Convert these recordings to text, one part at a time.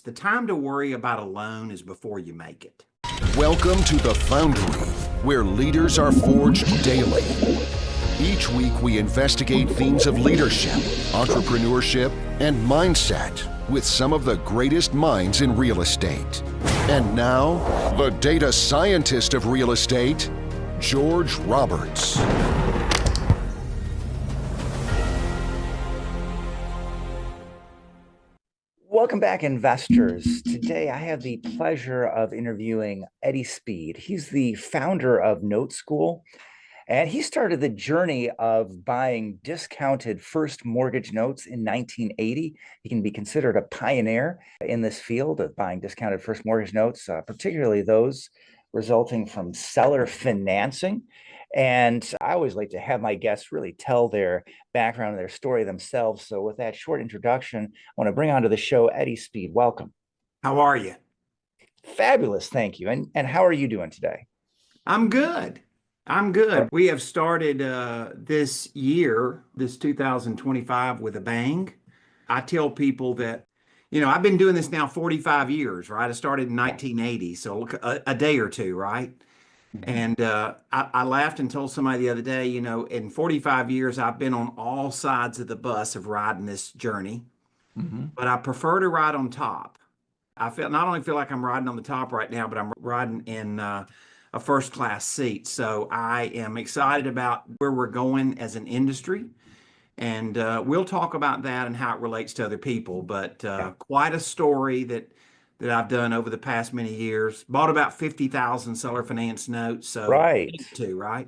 The time to worry about a loan is before you make it. Welcome to The Foundry, where leaders are forged daily. Each week, we investigate themes of leadership, entrepreneurship, and mindset with some of the greatest minds in real estate. And now, the data scientist of real estate, George Roberts. Welcome back, investors. Today, I have the pleasure of interviewing Eddie Speed. He's the founder of Note School, and he started the journey of buying discounted first mortgage notes in 1980. He can be considered a pioneer in this field of buying discounted first mortgage notes, particularly those resulting from seller financing. And I always like to have my guests really tell their background and their story themselves. So, with that short introduction, I want to bring onto the show Eddie Speed. Welcome. How are you? Fabulous, thank you. And how are you doing today? I'm good. I'm good. We have started this year, this 2025, with a bang. I tell people that, I've been doing this now 45 years, right? I started in 1980, so look, a day or two, right? And I laughed and told somebody the other day, in 45 years, I've been on all sides of the bus of riding this journey, but I prefer to ride on top. Not only feel like I'm riding on the top right now, but I'm riding in a first class seat. So I am excited about where we're going as an industry. And we'll talk about that and how it relates to other people. But quite a story that I've done over the past many years. Bought about 50,000 seller finance notes. So Right. too, right?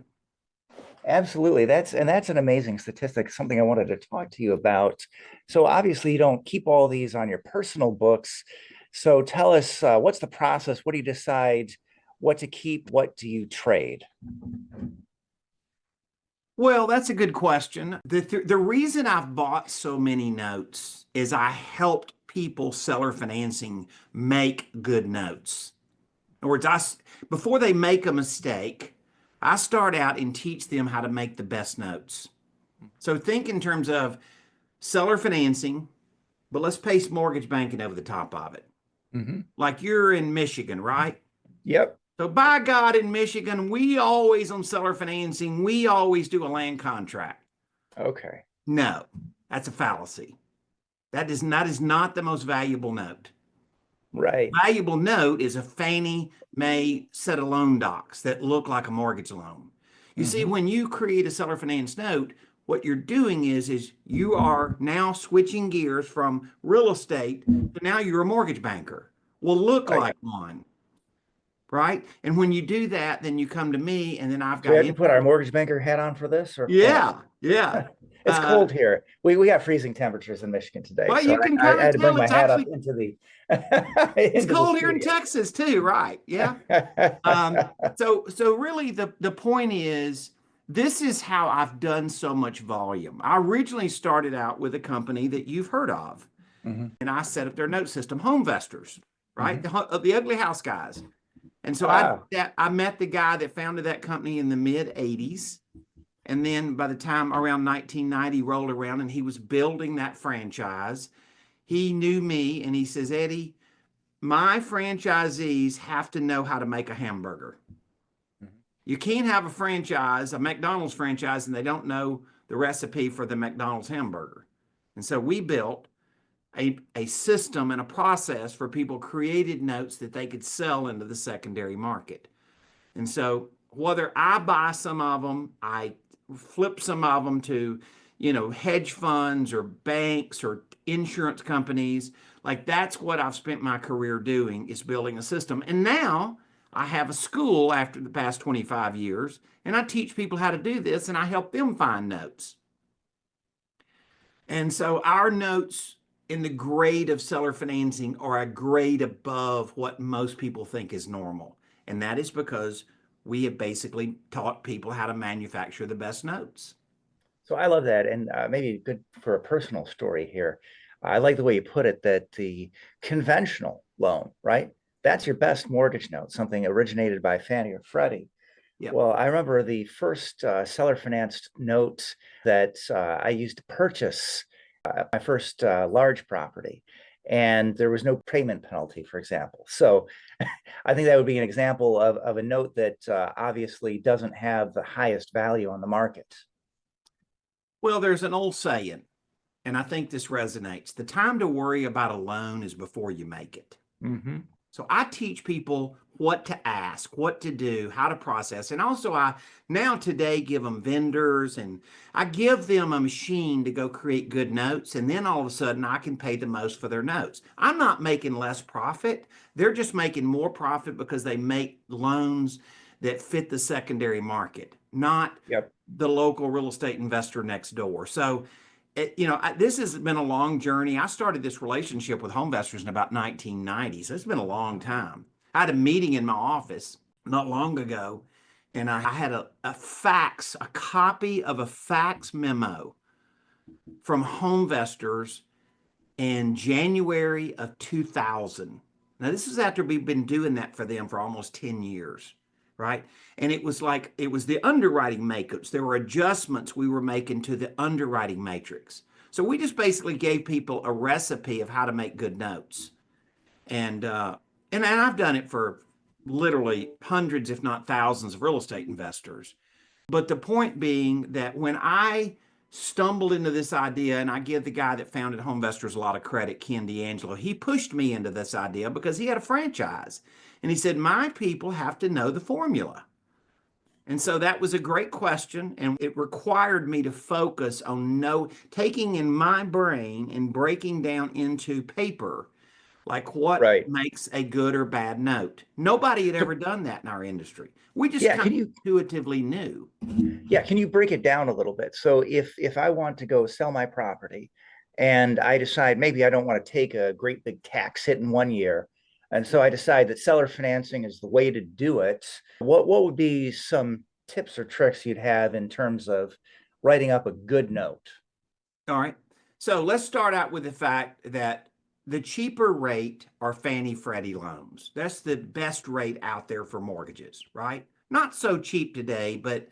Absolutely. That's an amazing statistic, something I wanted to talk to you about. So obviously you don't keep all these on your personal books. So tell us, what's the process? What do you decide what to keep? What do you trade? Well, that's a good question. The reason I've bought so many notes is I helped people seller financing make good notes. In other words, before they make a mistake, I start out and teach them how to make the best notes. So think in terms of seller financing, but let's paste mortgage banking over the top of it. Like you're in Michigan, right? Yep. So by God, in Michigan, we always on seller financing, we always do a land contract. Okay. No, that's a fallacy. That is not the most valuable note. Right. Valuable note is a Fannie Mae set of loan docs that look like a mortgage loan. You see, when you create a seller finance note, what you're doing is you are now switching gears from real estate to now you're a mortgage banker. Will look Right. like one, right? And when you do that, then you come to me, and then I've So we got have to put our mortgage banker hat on for this, or yeah, yeah. it's cold here. We got freezing temperatures in Michigan today, Well, so you can I kind had of to bring tell my it's hat up actually into the it's into the cold here in studio. Texas too, right? Yeah. So really the point is this is how I've done so much volume. I originally started out with a company that you've heard of, Mhm. and I set up their note system, Homevestors, right? The ugly house guys. And so Wow. I met the guy that founded that company in the mid 80s. And then by the time around 1990 rolled around and he was building that franchise, he knew me and he says, Eddie, my franchisees have to know how to make a hamburger. You can't have a franchise, a McDonald's franchise, and they don't know the recipe for the McDonald's hamburger. And so we built a system and a process for people created notes that they could sell into the secondary market. And so whether I buy some of them, I flip some of them to, hedge funds or banks or insurance companies. Like that's what I've spent my career doing is building a system. And now I have a school after the past 25 years, and I teach people how to do this and I help them find notes. And so our notes in the grade of seller financing are a grade above what most people think is normal. And that is because we have basically taught people how to manufacture the best notes. So I love that, and maybe good for a personal story here. I like the way you put it that the conventional loan, right? That's your best mortgage note, something originated by Fannie or Freddie. Yep. Well, I remember the first seller financed note that I used to purchase my first large property. and there was no payment penalty, for example. So I think that would be an example of a note that obviously doesn't have the highest value on the market. Well, there's an old saying, and I think this resonates. The time to worry about a loan is before you make it. Mm-hmm. So I teach people what to ask, what to do, how to process. And also I now today give them vendors, and I give them a machine to go create good notes. And then all of a sudden I can pay the most for their notes. I'm not making less profit. They're just making more profit because they make loans that fit the secondary market, not Yep. the local real estate investor next door. So this has been a long journey. I started this relationship with home investors in about 1990, so it's been a long time. I had a meeting in my office not long ago, and I had a copy of a fax memo from home investors in January of 2000. Now, this is after we've been doing that for them for almost 10 years, right? And it was the underwriting makeups. There were adjustments we were making to the underwriting matrix. So we just basically gave people a recipe of how to make good notes. And I've done it for literally hundreds, if not thousands, of real estate investors. But the point being that when I stumbled into this idea, and I give the guy that founded Home Investors a lot of credit, Ken D'Angelo, he pushed me into this idea because he had a franchise. And he said, my people have to know the formula. And so that was a great question. And it required me to focus on taking in my brain and breaking down into paper, like what Right. makes a good or bad note. Nobody had ever done that in our industry. We just kind of intuitively knew. Yeah, can you break it down a little bit? So if I want to go sell my property and I decide maybe I don't want to take a great big tax hit in 1 year, and so I decide that seller financing is the way to do it, what would be some tips or tricks you'd have in terms of writing up a good note? All right. So let's start out with the fact that the cheaper rate are Fannie Freddie loans. That's the best rate out there for mortgages, right? Not so cheap today, but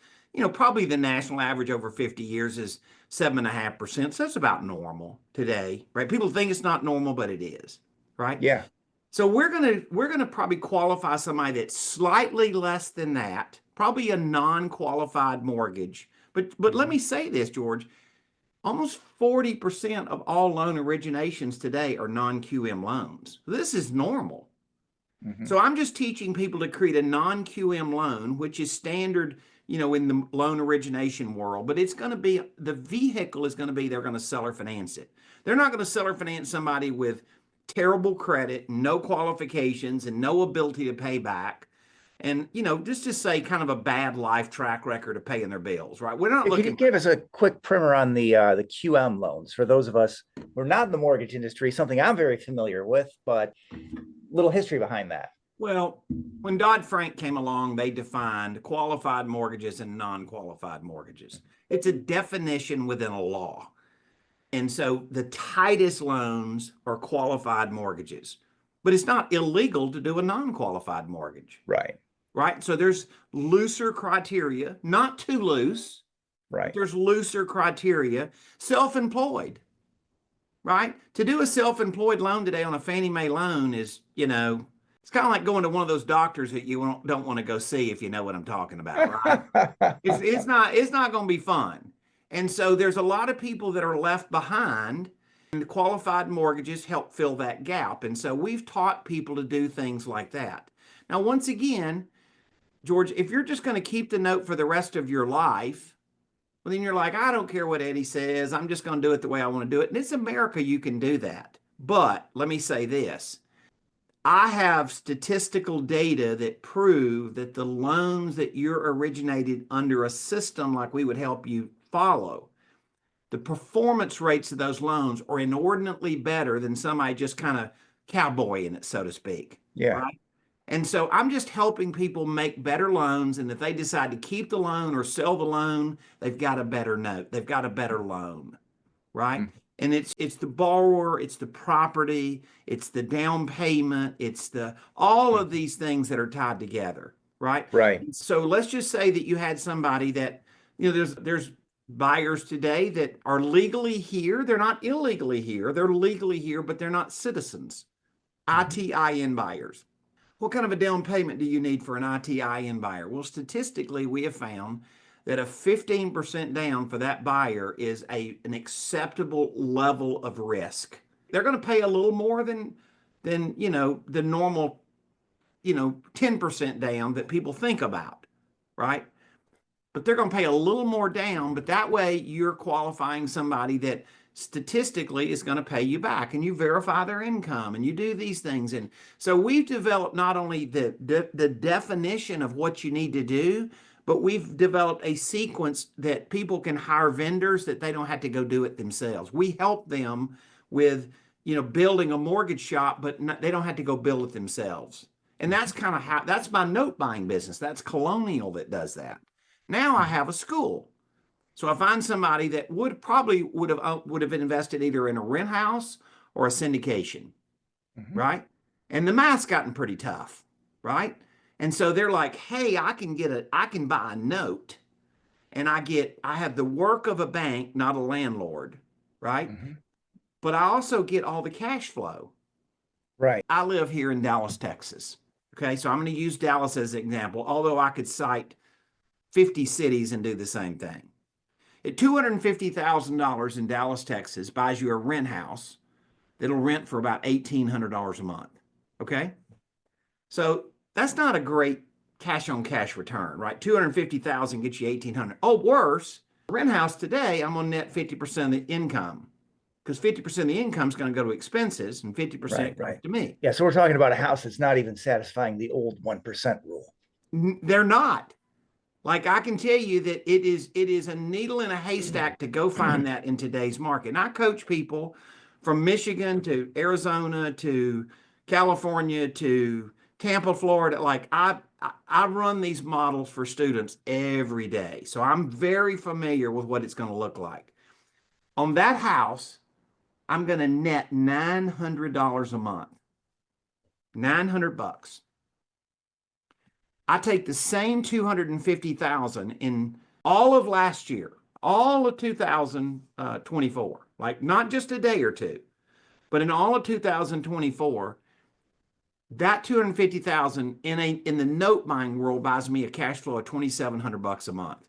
probably the national average over 50 years is 7.5%. So that's about normal today, right? People think it's not normal, but it is, right? Yeah. So we're gonna probably qualify somebody that's slightly less than that, probably a non-qualified mortgage. But let me say this, George. Almost 40% of all loan originations today are non-QM loans. This is normal. Mm-hmm. So I'm just teaching people to create a non-QM loan, which is standard, in the loan origination world, but it's going to be, the vehicle is going to be, they're going to seller finance it. They're not going to seller finance somebody with terrible credit, no qualifications, and no ability to pay back. And, just to say kind of a bad life track record of paying their bills, right? We're not looking. Can you give us a quick primer on the QM loans for those of us who are not in the mortgage industry, something I'm very familiar with, but little history behind that. Well, when Dodd-Frank came along, they defined qualified mortgages and non-qualified mortgages. It's a definition within a law. And so the tightest loans are qualified mortgages, but it's not illegal to do a non-qualified mortgage. Right. Right. So there's looser criteria, not too loose. Right. There's looser criteria. Self-employed. Right. To do a self-employed loan today on a Fannie Mae loan is, it's kind of like going to one of those doctors that you don't want to go see, if you know what I'm talking about. Right. it's not going to be fun. And so there's a lot of people that are left behind, and the qualified mortgages help fill that gap. And so we've taught people to do things like that. Now, once again, George, if you're just going to keep the note for the rest of your life, well, then you're like, I don't care what Eddie says. I'm just going to do it the way I want to do it. And it's America, you can do that. But let me say this. I have statistical data that prove that the loans that you're originated under a system like we would help you follow, the performance rates of those loans are inordinately better than somebody just kind of cowboying it, so to speak. Yeah. Right? And so I'm just helping people make better loans. And if they decide to keep the loan or sell the loan, they've got a better note. They've got a better loan, right? Mm-hmm. And it's the borrower, it's the property, it's the down payment, it's all of these things that are tied together, right? Right. So let's just say that you had somebody that, there's buyers today that are legally here. They're not illegally here. They're legally here, but they're not citizens. ITIN buyers. What kind of a down payment do you need for an ITIN buyer? Well, statistically, we have found that a 15% down for that buyer is an acceptable level of risk. They're going to pay a little more than the normal 10% down that people think about, right? But they're going to pay a little more down, but that way you're qualifying somebody that statistically is going to pay you back, and you verify their income and you do these things. And so we've developed not only the definition of what you need to do, but we've developed a sequence that people can hire vendors that they don't have to go do it themselves. We help them with building a mortgage shop, but they don't have to go build it themselves. And that's kind of how, that's my note buying business. That's Colonial that does that. Now I have a school. So I find somebody that would have invested either in a rent house or a syndication, right? And the math's gotten pretty tough, right? And so they're like, hey, I can buy a note, and I have the work of a bank, not a landlord, right? But I also get all the cash flow. Right. I live here in Dallas, Texas. Okay, so I'm going to use Dallas as an example, although I could cite 50 cities and do the same thing. At $250,000 in Dallas, Texas, buys you a rent house that'll rent for about $1,800 a month. Okay? So that's not a great cash on cash return, right? $250,000 gets you $1,800. Oh, worse, rent house today, I'm going to net 50% of the income, because 50% of the income is going to go to expenses and 50% comes to me. Yeah, so we're talking about a house that's not even satisfying the old 1% rule. They're not. Like, I can tell you that it is a needle in a haystack to go find that in today's market. And I coach people from Michigan to Arizona to California to Tampa, Florida. Like, I run these models for students every day. So I'm very familiar with what it's going to look like. On that house, I'm going to net $900 a month. $900. I take the same $250,000 in all of last year, all of 2024, like not just a day or two, but in all of 2024, that $250,000 in the note buying world buys me a cash flow of $2,700 a month.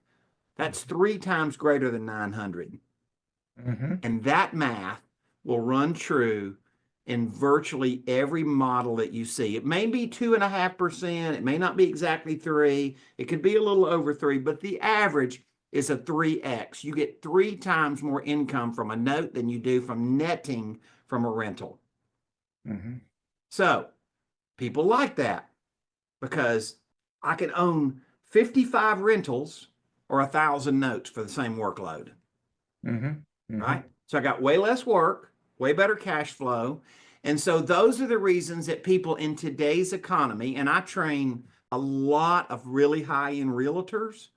That's 3 times greater than 900. And that math will run true in virtually every model that you see. It may be 2.5%. It may not be exactly 3. It could be a little over 3, but the average is a 3x. You get 3 times more income from a note than you do from netting from a rental. So people like that because I can own 55 rentals or 1,000 notes for the same workload. Right? So I got way less work, way better cash flow. And so those are the reasons that people in today's economy, and I train a lot of really high-end realtors,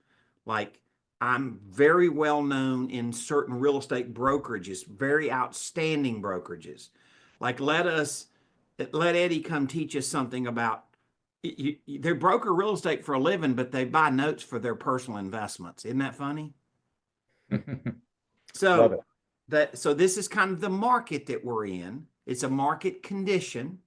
like I'm very well known in certain real estate brokerages, very outstanding brokerages. Like let Eddie come teach us something about, they broker real estate for a living, but they buy notes for their personal investments. Isn't that funny? So this is kind of the market that we're in. It's a market condition.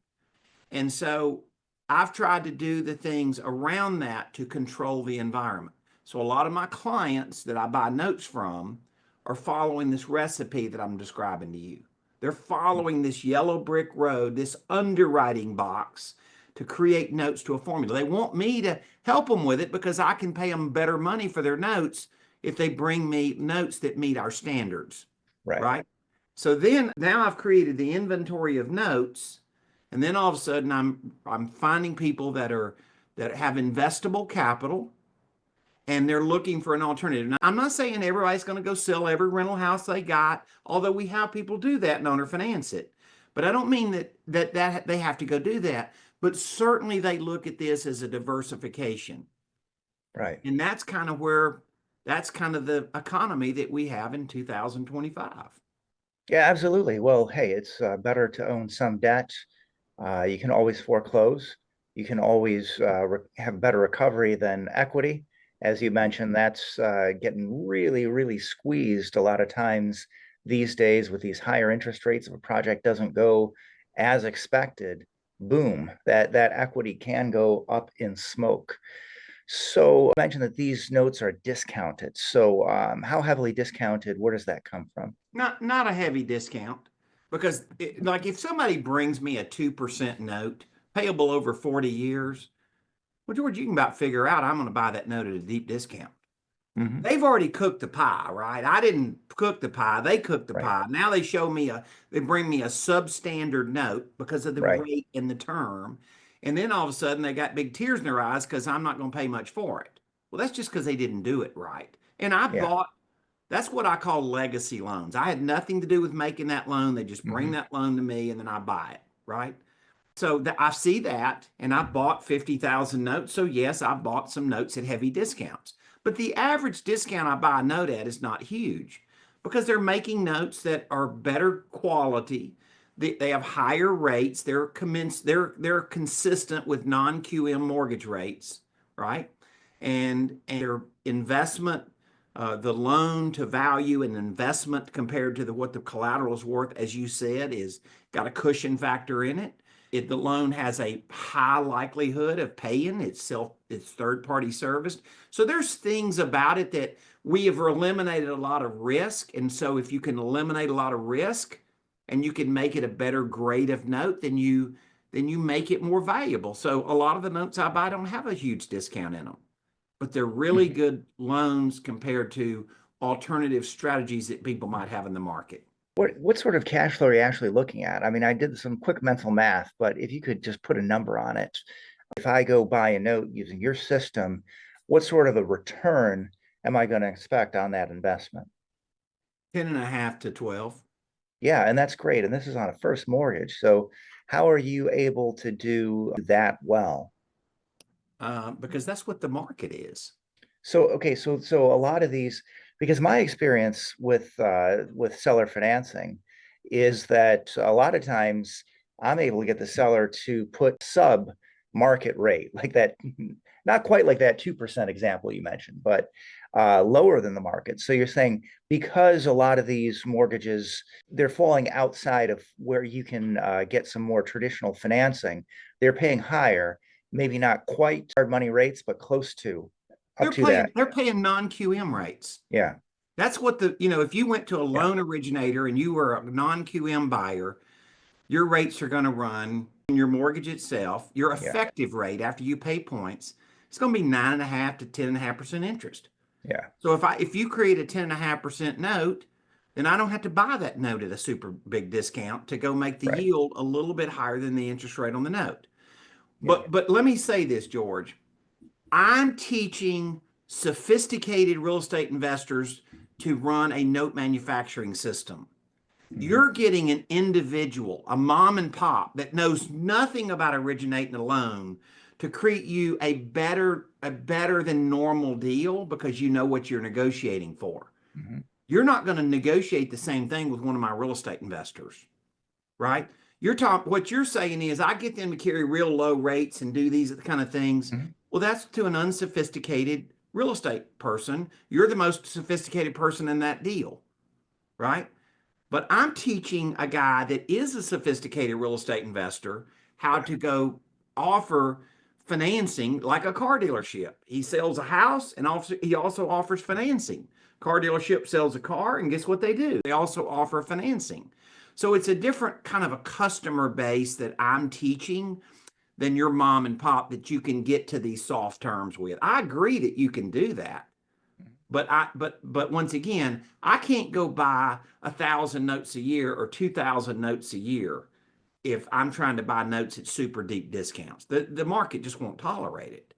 And so I've tried to do the things around that to control the environment. So a lot of my clients that I buy notes from are following this recipe that I'm describing to you. They're following this yellow brick road, this underwriting box to create notes to a formula. They want me to help them with it because I can pay them better money for their notes if they bring me notes that meet our standards. Right? So then now I've created the inventory of notes, and then all of a sudden I'm finding people that have investable capital, and they're looking for an alternative. Now, I'm not saying everybody's going to go sell every rental house they got, although we have people do that and owner finance it. But I don't mean that they have to go do that. But certainly they look at this as a diversification. Right. And that's kind of the economy that we have in 2025. Yeah, absolutely. Well, hey, it's better to own some debt. You can always foreclose. You can always have better recovery than equity. as you mentioned, that's getting really, really squeezed a lot of times these days with these higher interest rates. If a project doesn't go as expected, boom, that equity can go up in smoke. So I mentioned that these notes are discounted. So how heavily discounted? Where does that come from? Not a heavy discount, because like if somebody brings me a 2% note payable over 40 years, well, George, you can about figure out I'm going to buy that note at a deep discount. Hmm. They've already cooked the pie, right? I didn't cook the pie. They cooked the Right, pie. Now they bring me a substandard note because of the right. rate and the term. And then all of a sudden they got big tears in their eyes because I'm not going to pay much for it. Well, that's just because they didn't do it right. And Yeah. that's what I call legacy loans. I had nothing to do with making that loan. They just bring Hmm. that loan to me and then I buy it, right? So I see that, and I bought 50,000 notes. So yes, I bought some notes at heavy discounts. But the average discount I buy a note at is not huge because they're making notes that are better quality. They have higher rates. They're consistent with non-QM mortgage rates, right? And their investment, the loan to value and investment compared to what the collateral is worth, as you said, is got a cushion factor in it. The loan has a high likelihood of paying itself. It's third party serviced. So there's things about it that we have eliminated a lot of risk. And so if you can eliminate a lot of risk and you can make it a better grade of note, then you make it more valuable. So a lot of the notes I buy don't have a huge discount in them, but they're really Hmm. good loans compared to alternative strategies that people might have in the market. What sort of cash flow are you actually looking at? I mean, I did some quick mental math, but if you could just put a number on it, if I go buy a note using your system, what sort of a return am I going to expect on that investment? 10 and a half to 12. Yeah, and that's great. And this is on a first mortgage. So how are you able to do that well? Because that's what the market is. So okay, so a lot of these, because my experience with seller financing is that a lot of times I'm able to get the seller to put sub market rate, like that, not quite like that 2% example you mentioned, but lower than the market. So you're saying because a lot of these mortgages, they're falling outside of where you can get some more traditional financing, they're paying higher, maybe not quite hard money rates, but close to up They're to paying that. they're paying non-QM rates. Yeah, That's what if you went to a yeah, loan originator and you were a non-QM buyer, your rates are going to run in your mortgage itself, your yeah, effective rate after you pay points, it's going to be 9.5 to 10.5% interest. yeah, So if you create a 10.5% note, then I don't have to buy that note at a super big discount to go make the right. yield a little bit higher than the interest rate on the note. Yeah. But let me say this, George. I'm teaching sophisticated real estate investors to run a note manufacturing system. Hmm. You're getting an individual, a mom and pop that knows nothing about originating a loan to create you a better than normal deal because you know what you're negotiating for. Hmm. You're not going to negotiate the same thing with one of my real estate investors, right? What you're saying is I get them to carry real low rates and do these kind of things. Hmm. Well, that's to an unsophisticated real estate person. You're the most sophisticated person in that deal, right? But I'm teaching a guy that is a sophisticated real estate investor how Yeah, to go offer financing like a car dealership. He sells a house and also he also offers financing. Car dealership sells a car, and guess what they do? They also offer financing. So it's a different kind of a customer base that I'm teaching than your mom and pop that you can get to these soft terms with. I agree that you can do that. But once again, I can't go buy 1,000 notes a year or 2,000 notes a year if I'm trying to buy notes at super deep discounts. The market just won't tolerate it.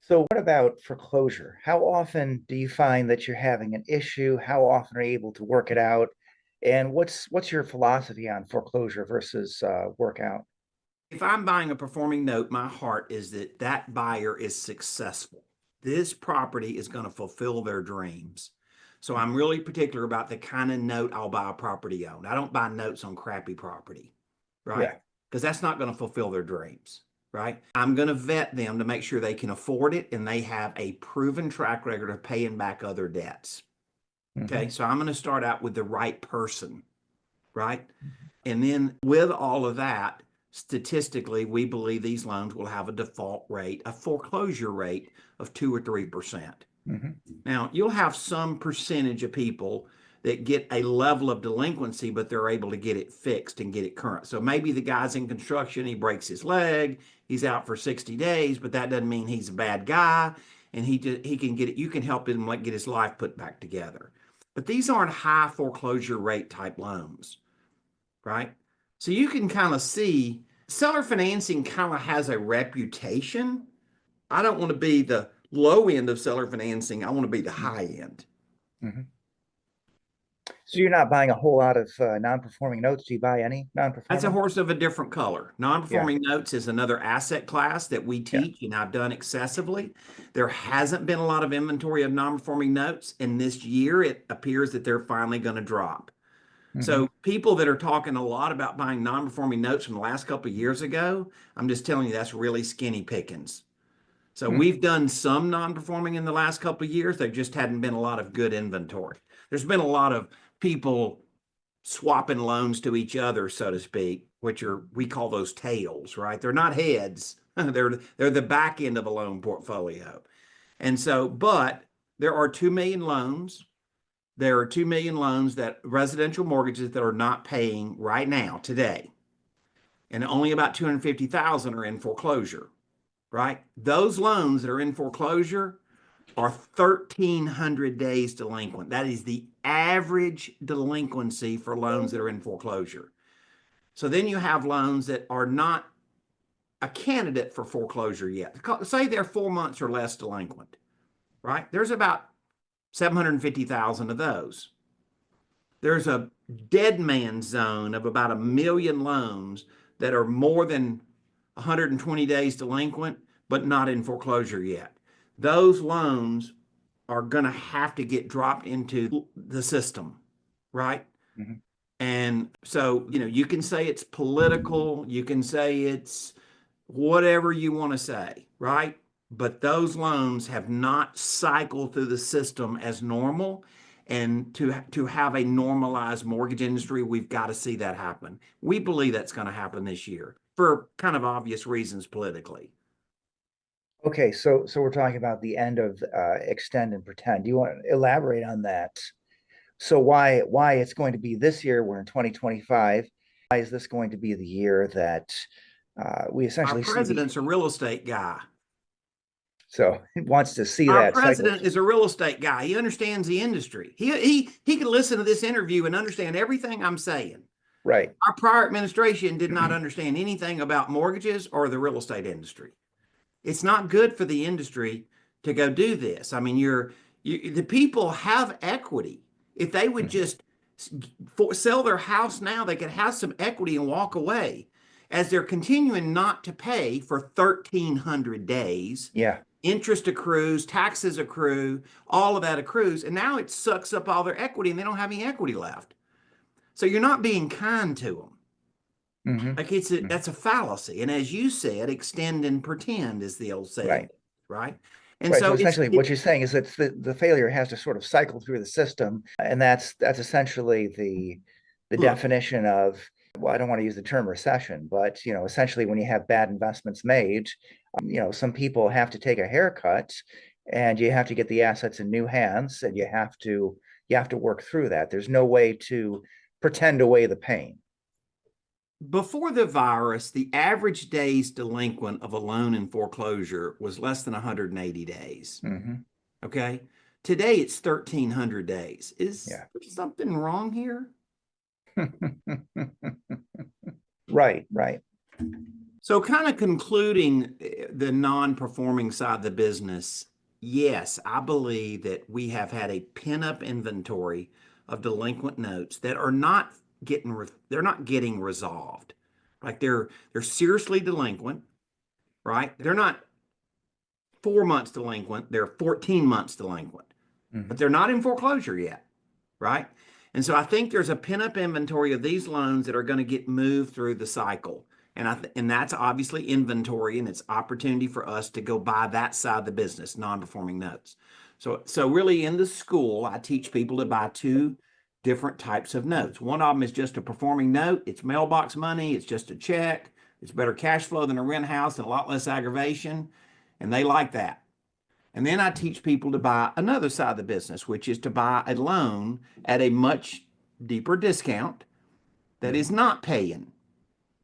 so what about foreclosure? How often do you find that you're having an issue? How often are you able to work it out? And what's your philosophy on foreclosure versus workout? If I'm buying a performing note, my heart is that that buyer is successful. This property is going to fulfill their dreams. So I'm really particular about the kind of note I'll buy a property on. I don't buy notes on crappy property, right? Yeah. Because that's not going to fulfill their dreams. right? I'm going to vet them to make sure they can afford it and they have a proven track record of paying back other debts. Okay, so I'm going to start out with the right person, right? And then with all of that, statistically, we believe these loans will have a default rate, a foreclosure rate of 2 or 3%. Now, you'll have some percentage of people that get a level of delinquency, but they're able to get it fixed and get it current. So maybe the guy's in construction, he breaks his leg, he's out for 60 days, but that doesn't mean he's a bad guy, and he can get it. You can help him get his life put back together. But these aren't high foreclosure rate type loans, right? So you can kind of see seller financing kind of has a reputation. I don't want to be the low end of seller financing. I want to be the high end. So you're not buying a whole lot of non-performing notes. Do you buy any non-performing? That's a horse of a different color. Non-performing notes is another asset class that we teach and I've done excessively. There hasn't been a lot of inventory of non-performing notes, and this year it appears that they're finally going to drop. So people that are talking a lot about buying non-performing notes from the last couple of years ago, I'm just telling you that's really skinny pickings. So we've done some non-performing in the last couple of years. There just hadn't been a lot of good inventory. There's been a lot of people swapping loans to each other, so to speak, which we call those tails, right? They're not heads. They're the back end of a loan portfolio. And so, but there are 2 million loans. There are 2 million loans that residential mortgages that are not paying right now today. And only about 250,000 are in foreclosure, right? Those loans that are in foreclosure are 1,300 days delinquent. That is the average delinquency for loans that are in foreclosure. So then you have loans that are not a candidate for foreclosure yet. Say they're 4 months or less delinquent, right? There's about 750,000 of those. There's a dead man zone of about 1 million loans that are more than 120 days delinquent, but not in foreclosure yet. Those loans are going to have to get dropped into the system, right? And so, you can say it's political, you can say it's whatever you want to say, right? But those loans have not cycled through the system as normal. And to have a normalized mortgage industry, we've got to see that happen. We believe that's going to happen this year for kind of obvious reasons politically. Okay, so we're talking about the end of extend and pretend. Do you want to elaborate on that? So why it's going to be this year? We're in 2025. Why is this going to be the year that we essentially Our president's a real estate guy. So he wants to see Our that. president is a real estate guy. He understands the industry. He can listen to this interview and understand everything I'm saying. Right. Our prior administration did not understand anything about mortgages or the real estate industry. It's not good for the industry to go do this. I mean, the people have equity. If they would just sell their house now, they could have some equity and walk away. As they're continuing not to pay for 1,300 days. Yeah. Interest accrues, taxes accrue, all of that accrues, and now it sucks up all their equity and they don't have any equity left. So you're not being kind to them. Like that's a fallacy. And as you said, extend and pretend is the old saying, right? And so essentially what you're saying is that the failure has to sort of cycle through the system, and that's essentially the definition of, well, I don't want to use the term recession, but essentially when you have bad investments made, some people have to take a haircut, and you have to get the assets in new hands, and you have to work through that. There's no way to pretend away the pain. Before the virus, the average days delinquent of a loan in foreclosure was less than 180 days. Okay. Today it's 1,300 days. Is there something wrong here? Right. So kind of concluding the non-performing side of the business, yes, I believe that we have had a pent-up inventory of delinquent notes that are not getting resolved. Like they're seriously delinquent, right? They're not 4 months delinquent, they're 14 months delinquent. But they're not in foreclosure yet, right? And so I think there's a pent-up inventory of these loans that are going to get moved through the cycle. And that's obviously inventory, and it's opportunity for us to go buy that side of the business, non-performing notes. So really in the school, I teach people to buy two different types of notes. One of them is just a performing note. It's mailbox money. It's just a check. It's better cash flow than a rent house and a lot less aggravation. And they like that. And then I teach people to buy another side of the business, which is to buy a loan at a much deeper discount that is not paying.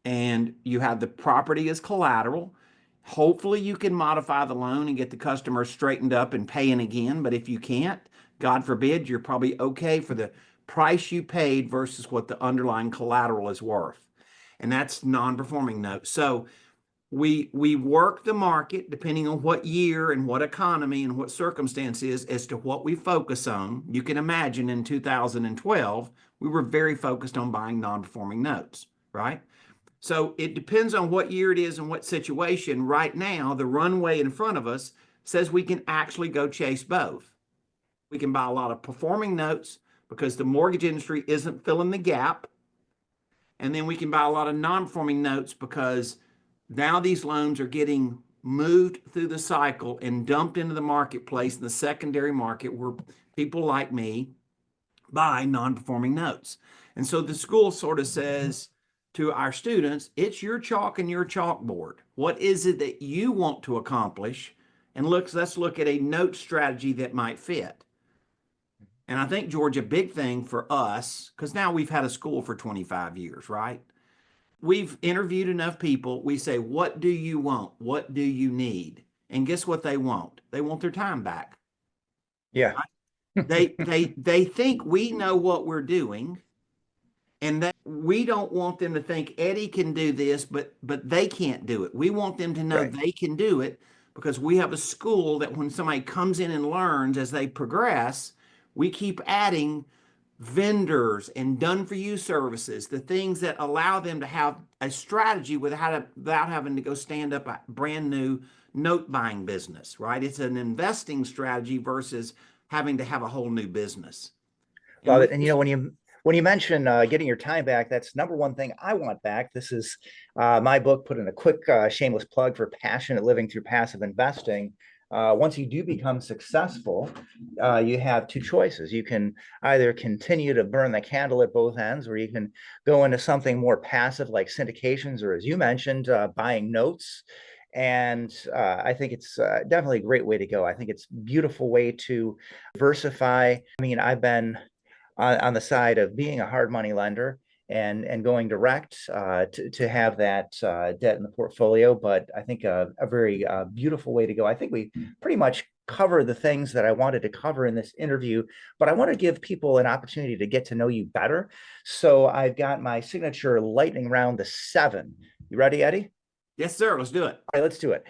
And you have the property as collateral. Hopefully you can modify the loan and get the customer straightened up and paying again. But if you can't, God forbid, you're probably okay for the price you paid versus what the underlying collateral is worth. And that's non-performing notes. So we work the market depending on what year and what economy and what circumstance is as to what we focus on. You can imagine in 2012, we were very focused on buying non-performing notes, right? So it depends on what year it is and what situation. Right now, the runway in front of us says we can actually go chase both. We can buy a lot of performing notes because the mortgage industry isn't filling the gap. And then we can buy a lot of non-performing notes because now these loans are getting moved through the cycle and dumped into the marketplace in the secondary market where people like me buy non-performing notes. And so the school sort of says to our students, it's your chalk and your chalkboard. What is it that you want to accomplish? And let's look at a note strategy that might fit. And I think, George, a big thing for us, because now we've had a school for 25 years, right? We've interviewed enough people. We say, what do you want? What do you need? And guess what they want? They want their time back. Yeah. Right? They think we know what we're doing, and that we don't want them to think Eddie can do this, but they can't do it. We want them to know Right. they can do it because we have a school that when somebody comes in and learns as they progress, we keep adding vendors and done-for-you services, the things that allow them to have a strategy without having to go stand up a brand new note buying business, right? It's an investing strategy versus having to have a whole new business. Love it. And when you mention getting your time back, that's number one thing I want back. This is my book. Put in a quick shameless plug for Passionate Living Through Passive Investing. Once you do become successful, you have two choices. You can either continue to burn the candle at both ends, or you can go into something more passive like syndications, or as you mentioned, buying notes. And I think it's definitely a great way to go. I think it's a beautiful way to diversify. I mean, I've been on the side of being a hard money lender and going direct to have that debt in the portfolio. But I think a very beautiful way to go. I think we pretty much cover the things that I wanted to cover in this interview, but I want to give people an opportunity to get to know you better. So I've got my signature lightning round, the 7. You ready, Eddie? Yes, sir. Let's do it. All right, let's do it.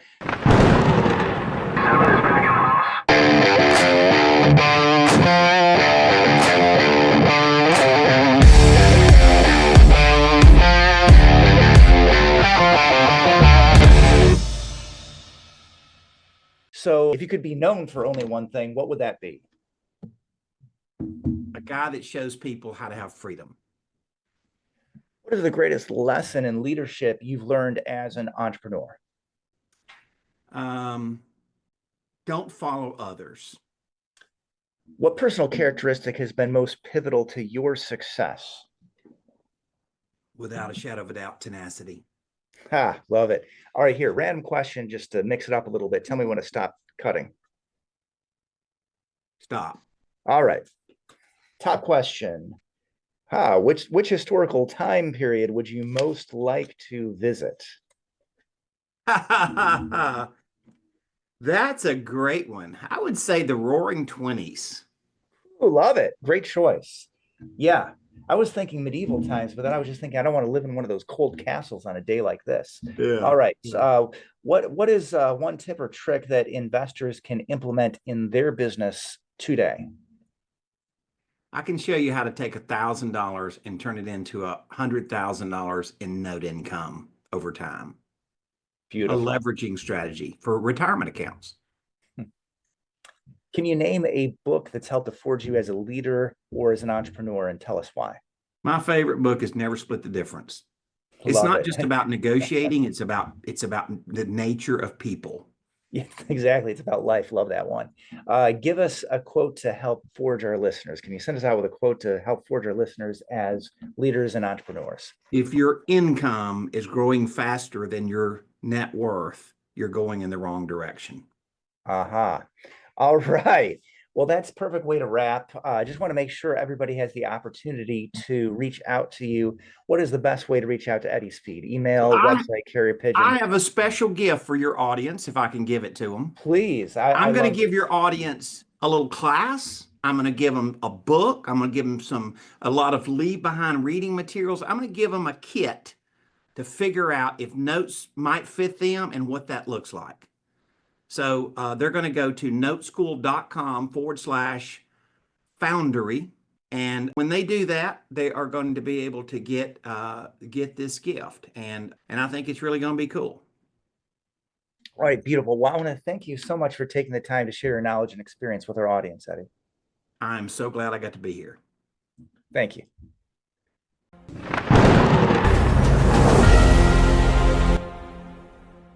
So if you could be known for only one thing, what would that be? A guy that shows people how to have freedom. What is the greatest lesson in leadership you've learned as an entrepreneur? Don't follow others. What personal characteristic has been most pivotal to your success? Without a shadow of a doubt, tenacity. Love it. All right, here, random question just to mix it up a little bit. Tell me when to stop cutting. Stop. All right. Top question. Which historical time period would you most like to visit? That's a great one. I would say the Roaring 20s. Oh, love it. Great choice. Yeah. I was thinking medieval times, but then I was just thinking I don't want to live in one of those cold castles on a day like this. Yeah. All right. What is one tip or trick that investors can implement in their business today? I can show you how to take $1,000 and turn it into $100,000 in note income over time. Beautiful. A leveraging strategy for retirement accounts. Can you name a book that's helped to forge you as a leader or as an entrepreneur, and tell us why? My favorite book is Never Split the Difference. It's Love not it. just about negotiating, it's about the nature of people. Yeah, exactly. It's about life. Love that one. Give us a quote to help forge our listeners. Can you send us out with a quote to help forge our listeners as leaders and entrepreneurs? If your income is growing faster than your net worth, you're going in the wrong direction. Aha. All right. Well, that's a perfect way to wrap. I just want to make sure everybody has the opportunity to reach out to you. What is the best way to reach out to Eddie Speed? Email, I website, carrier I pigeon? have a special gift for your audience if I can give it to them. Please. I I'm going to love give your audience a little class. I'm going to give them a book. I'm going to give them a lot of leave behind reading materials. I'm going to give them a kit to figure out if notes might fit them and what that looks like. So they're going to go to noteschool.com/foundry. And when they do that, they are going to be able to get this gift. And I think it's really going to be cool. All right, beautiful. Well, I want to thank you so much for taking the time to share your knowledge and experience with our audience, Eddie. I'm so glad I got to be here. Thank you.